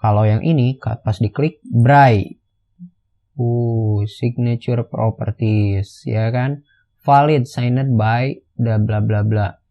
Kalau yang ini pas diklik Bray, signature properties, ya kan, valid signed by bla bla bla bla.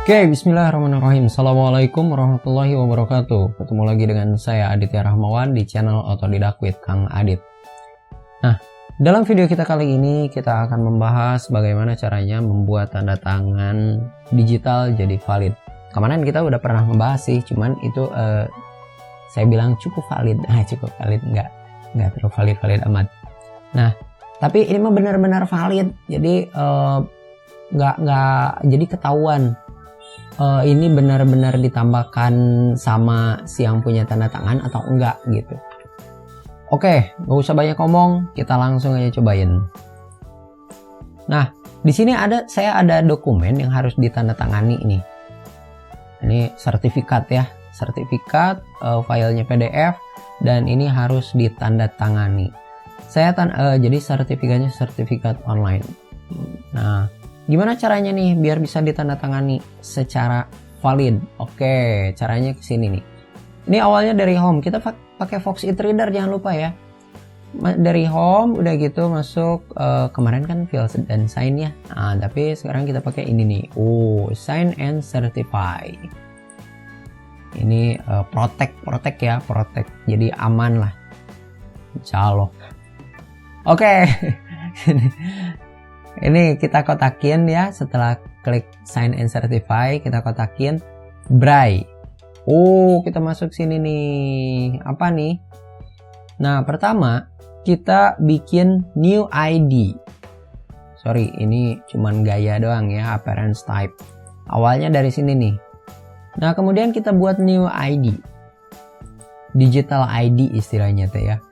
Oke, bismillahirrahmanirrahim. Assalamualaikum warahmatullahi wabarakatuh. Ketemu lagi dengan saya Aditya Rahmawan di channel Otodidak with Kang Adit. Nah, dalam video kita kali ini kita akan membahas bagaimana caranya membuat tanda tangan digital jadi valid. Kemarin kita udah pernah ngebahas sih, cuman itu saya bilang cukup valid. Cukup valid, nggak terlalu valid amat. Nah, tapi ini mah benar-benar valid. Jadi nggak jadi ketahuan. Ini benar-benar ditambahkan sama si yang punya tanda tangan atau enggak gitu. Oke, nggak usah banyak ngomong, kita langsung aja cobain. Nah, di sini saya ada dokumen yang harus ditandatangani nih. Ini sertifikat ya, sertifikat, filenya PDF, dan ini harus ditandatangani. Jadi sertifikatnya sertifikat online. Nah, gimana caranya nih biar bisa ditandatangani secara valid? Oke, caranya kesini nih. Ini awalnya dari home, kita pakai Fox e-reader jangan lupa ya. Dari home udah gitu masuk, kemarin kan fill dan sign ya. Nah, tapi sekarang kita pakai ini nih. Sign and certify. Ini protect ya, protect. Jadi aman lah. Insyaallah. Oke. Ini kita kotakin ya, setelah klik sign and certify kita kotakin Bray. Kita masuk sini nih. Apa nih? Nah, pertama kita bikin new ID. Sorry, ini cuman gaya doang ya, appearance type. Awalnya dari sini nih. Nah, kemudian kita buat new ID. Digital ID istilahnya tuh ya.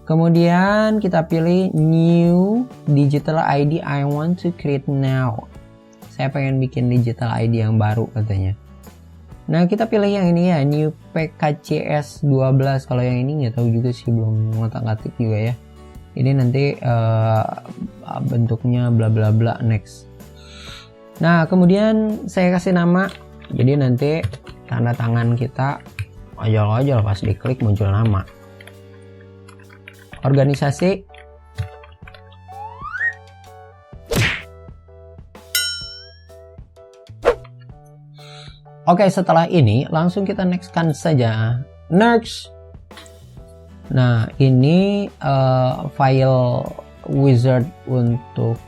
Kemudian kita pilih new digital ID I want to create now. Saya pengen bikin digital ID yang baru katanya. Nah, kita pilih yang ini ya, new PKCS 12. Kalau yang ini nggak tahu juga sih, belum ngotak-ngatik juga ya. Ini nanti bentuknya bla bla bla next. Nah, kemudian saya kasih nama. Jadi nanti tanda tangan kita ojol-ojol pas diklik muncul nama. Organisasi. Oke, setelah ini langsung kita nextkan saja. Next. Nah, ini file wizard untuk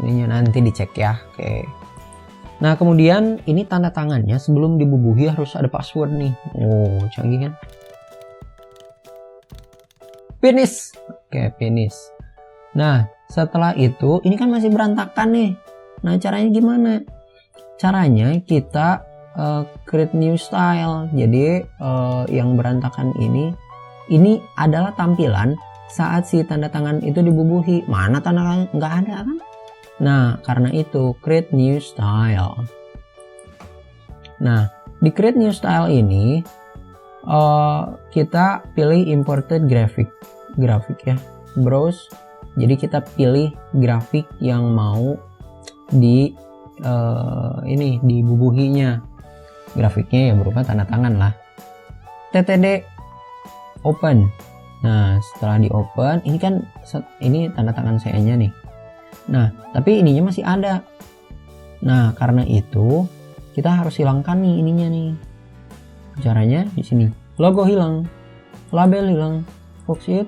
ininya nanti dicek ya. Oke. Nah, kemudian ini tanda tangannya sebelum dibubuhi harus ada password nih. Canggih kan? Finish. Oke, finish. Nah, setelah itu ini kan masih berantakan nih. Nah, caranya gimana? Caranya kita create new style. Jadi yang berantakan ini adalah tampilan saat si tanda tangan itu dibubuhi. Mana tanda tangan? Nggak ada kan? Nah, karena itu create new style. Nah, di create new style ini kita pilih imported graphic ya, browse. Jadi kita pilih grafik yang mau dibubuhinya. Grafiknya ya berupa tanda tangan lah. TTD open. Nah, setelah di open, ini tanda tangan saya-nya nih. Nah, tapi ininya masih ada. Nah, karena itu kita harus hilangkan nih ininya nih. Caranya di sini, logo hilang, label hilang, foxit,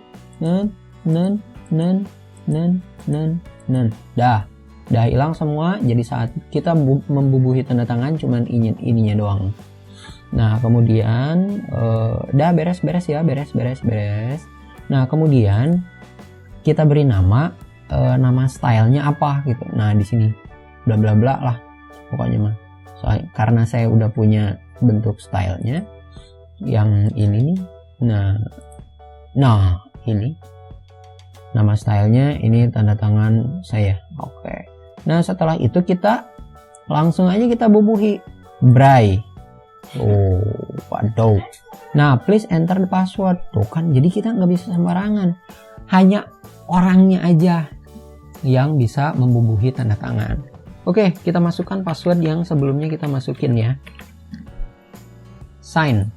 dah hilang semua. Jadi saat kita membubuhi tanda tangan cuman ininya doang. Nah, kemudian dah beres ya, beres. Nah, kemudian kita beri nama stylenya apa gitu. Nah, di sini bla bla bla lah pokoknya mah. Karena saya udah punya bentuk stylenya yang ini nih. Nah ini nama stylenya, ini tanda tangan saya. Oke. Nah, setelah itu kita langsung aja kita bubuhi Bray. Waduh. Nah, please enter the password. Tuh kan, jadi kita nggak bisa sembarangan. Hanya orangnya aja yang bisa membubuhi tanda tangan. Oke, kita masukkan password yang sebelumnya kita masukin ya. Sign.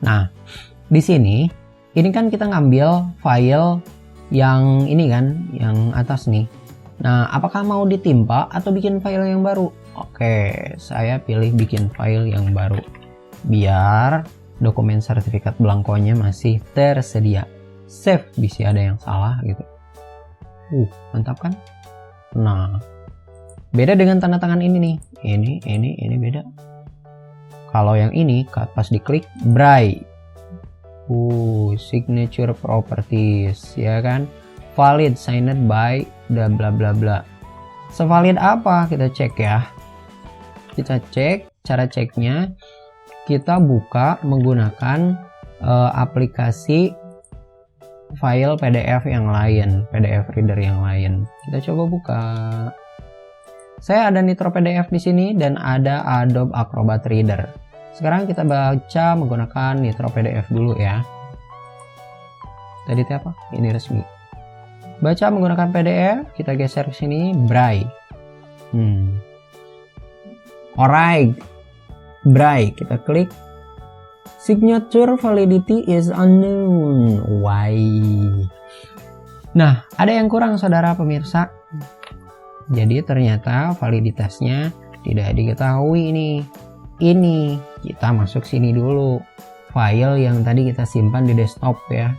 Nah, di sini ini kan kita ngambil file yang ini kan, yang atas nih. Nah, apakah mau ditimpa atau bikin file yang baru? Oke, saya pilih bikin file yang baru biar dokumen sertifikat belangkonya masih tersedia. Save, bisa ada yang salah gitu. Mantap kan? Nah, beda dengan tanda tangan ini nih. Ini beda. Kalau yang ini pas diklik Braille. Signature properties ya kan? Valid signed by bla bla bla bla. Sevalid apa? Kita cek ya. Kita cek, cara ceknya kita buka menggunakan aplikasi file PDF yang lain, PDF reader yang lain. Kita coba buka. Saya ada Nitro PDF di sini dan ada Adobe Acrobat Reader. Sekarang kita baca menggunakan Nitro PDF dulu ya. Tadi itu apa? Ini resmi. Baca menggunakan PDF, kita geser ke sini Braille. Alright. Braille, kita klik. Signature validity is unknown. Why? Nah, ada yang kurang saudara pemirsa. Jadi ternyata validitasnya tidak diketahui ini. Kita masuk sini dulu. File yang tadi kita simpan di desktop ya.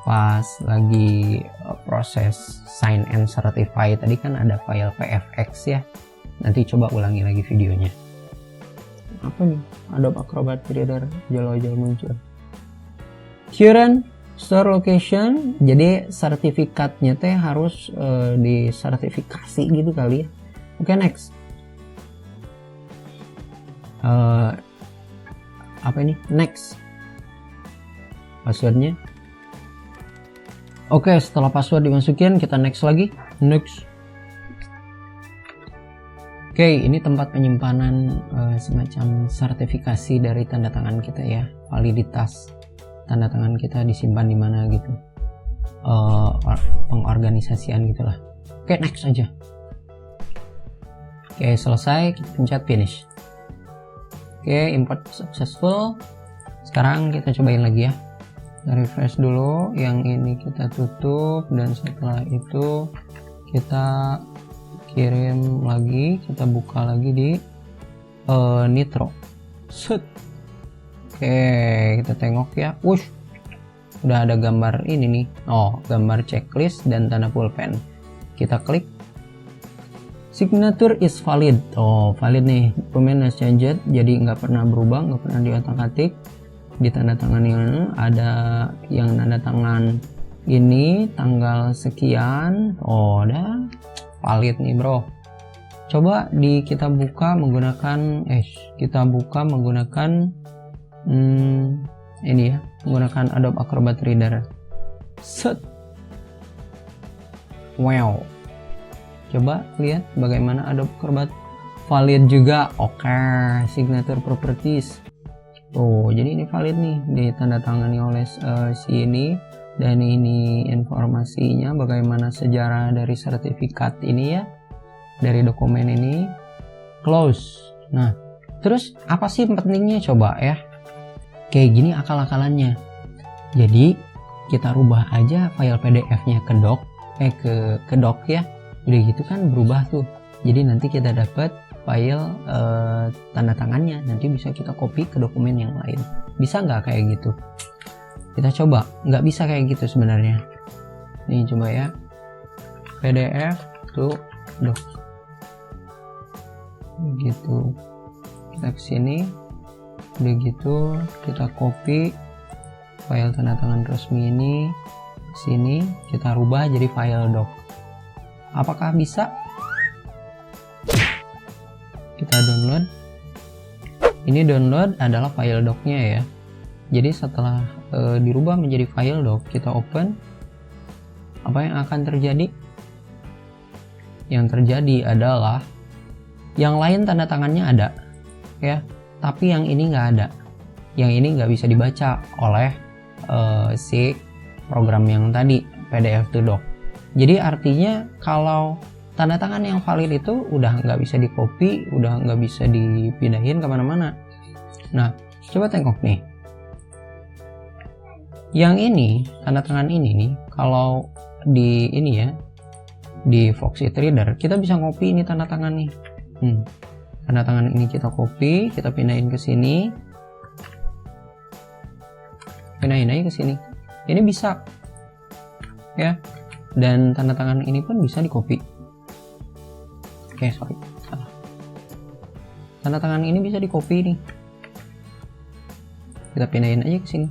Pas lagi proses sign and certify tadi kan ada file PFX ya. Nanti coba ulangi lagi videonya. Apa nih? Adobe Acrobat Reader jalo-jalo muncul. Current store location, jadi sertifikatnya teh harus disertifikasi gitu kali ya. Oke, next. Apa ini? Next. Passwordnya. Oke, setelah password dimasukin kita next lagi. Next. Oke, ini tempat penyimpanan semacam sertifikasi dari tanda tangan kita ya, validitas tanda tangan kita disimpan di mana gitu, pengorganisasian gitulah. Oke, next aja. Oke, selesai, kita pencet finish. Oke, import successful. Sekarang kita cobain lagi ya. Kita refresh dulu, yang ini kita tutup dan setelah itu kita kirim lagi, kita buka lagi di Nitro. Set. Oke, kita tengok ya. Udah ada gambar ini nih. Gambar checklist dan tanda pulpen. Kita klik. Signature is valid. Valid nih. Document has changed. Jadi nggak pernah berubah, nggak pernah diotak-atik. Di tanda tangan ini ada yang tanda tangan ini tanggal sekian. Udah valid nih bro. Coba kita buka menggunakan ini ya, menggunakan Adobe Acrobat Reader. Set. Wow. Coba lihat bagaimana Adobe Acrobat. Valid juga. Oke, signature properties. Jadi ini valid nih, ditandatangani oleh si ini. Dan ini informasinya bagaimana sejarah dari sertifikat ini ya, dari dokumen ini. Close. Nah, terus apa sih pentingnya coba ya? Kayak gini akal-akalannya. Jadi kita rubah aja file PDF-nya ke doc, ke doc ya. Udah gitu kan berubah tuh. Jadi nanti kita dapat file tanda tangannya. Nanti bisa kita copy ke dokumen yang lain. Bisa nggak kayak gitu? Kita coba. Nggak bisa kayak gitu sebenarnya. Nih coba ya. PDF tuh doc. Gitu. Kita kesini. Udah gitu kita copy file tanda tangan resmi ini ke sini, kita rubah jadi file doc. Apakah bisa? Kita download. Ini download adalah file docnya ya. Jadi setelah dirubah menjadi file doc, kita open. Apa yang akan terjadi? Yang terjadi adalah yang lain tanda tangannya ada ya, tapi yang ini nggak ada. Yang ini nggak bisa dibaca oleh si program yang tadi, PDF to doc. Jadi artinya kalau tanda tangan yang valid itu udah nggak bisa di copy, udah nggak bisa dipindahin kemana-mana. Nah, coba tengok nih. Yang ini, tanda tangan ini nih, kalau di ini ya, di Foxit Reader, kita bisa ngopi ini tanda tangan nih. Tanda tangan ini kita copy, kita pindahin ke sini. Pindahin aja ke sini. Ini bisa. Ya. Dan tanda tangan ini pun bisa di copy. Oke, sorry. Salah. Tanda tangan ini bisa di copy nih. Kita pindahin aja ke sini.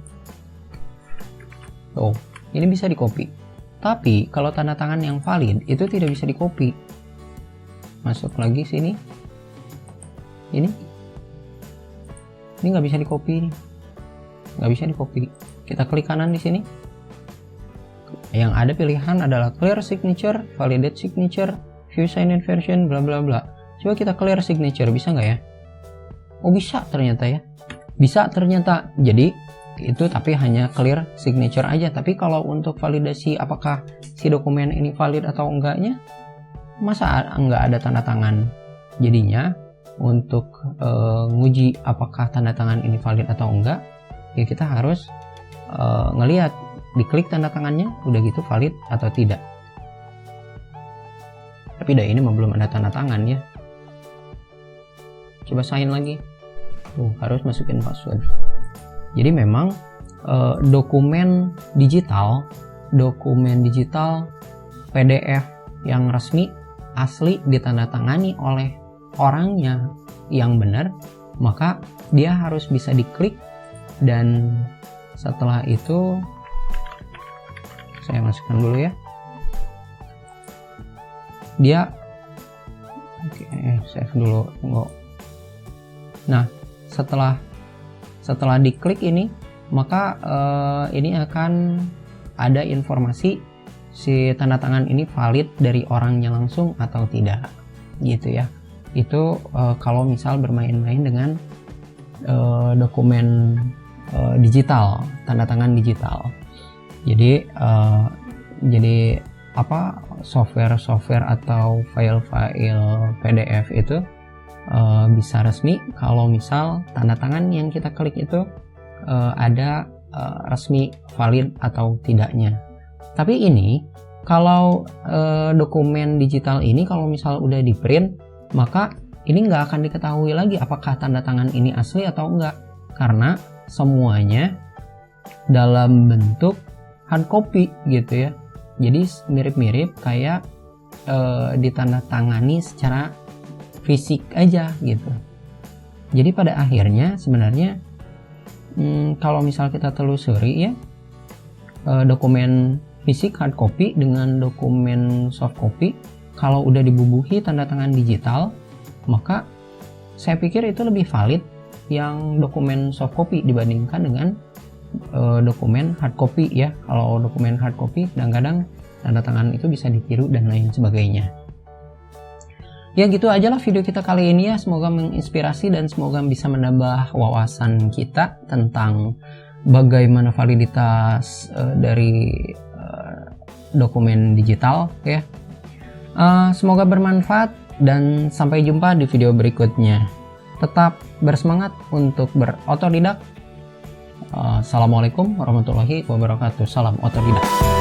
Tuh, ini bisa di copy. Tapi kalau tanda tangan yang valid itu tidak bisa di copy. Masuk lagi sini. Ini nggak bisa di copy nih. Nggak bisa di copy. Kita klik kanan di sini. Yang ada pilihan adalah clear signature, validate signature, view signed version, bla bla bla. Coba kita clear signature, bisa nggak ya? Oh, bisa ternyata ya. Bisa ternyata. Jadi itu tapi hanya clear signature aja. Tapi kalau untuk validasi apakah si dokumen ini valid atau enggaknya, masa nggak ada tanda tangan? Jadinya untuk nguji apakah tanda tangan ini valid atau enggak, ya kita harus ngelihat, diklik tanda tangannya, udah gitu valid atau tidak. Tapi ini belum ada tanda tangan ya. Coba sign lagi. Harus masukin password. Jadi memang dokumen digital PDF yang resmi asli ditandatangani oleh orangnya yang benar, maka dia harus bisa diklik. Dan setelah itu saya masukkan dulu ya, dia save dulu, tunggu. Nah, setelah diklik ini, maka ini akan ada informasi si tanda tangan ini valid dari orangnya langsung atau tidak, gitu ya. Itu kalau misal bermain-main dengan dokumen digital, tanda tangan digital. Jadi software atau file-file PDF itu bisa resmi kalau misal tanda tangan yang kita klik itu ada resmi valid atau tidaknya. Tapi ini kalau dokumen digital ini kalau misal udah di print, maka ini nggak akan diketahui lagi apakah tanda tangan ini asli atau enggak, karena semuanya dalam bentuk hard copy gitu ya. Jadi mirip-mirip kayak ditandatangani secara fisik aja gitu. Jadi pada akhirnya sebenarnya kalau misal kita telusuri ya, dokumen fisik hard copy dengan dokumen soft copy, kalau udah dibubuhi tanda tangan digital, maka saya pikir itu lebih valid yang dokumen soft copy dibandingkan dengan dokumen hard copy ya. Kalau dokumen hard copy kadang-kadang tanda tangan itu bisa ditiru dan lain sebagainya. Ya gitu aja lah video kita kali ini ya. Semoga menginspirasi dan semoga bisa menambah wawasan kita tentang bagaimana validitas dari dokumen digital ya. Semoga bermanfaat dan sampai jumpa di video berikutnya. Tetap bersemangat untuk berotodidak. Assalamualaikum warahmatullahi wabarakatuh. Salam otodidak.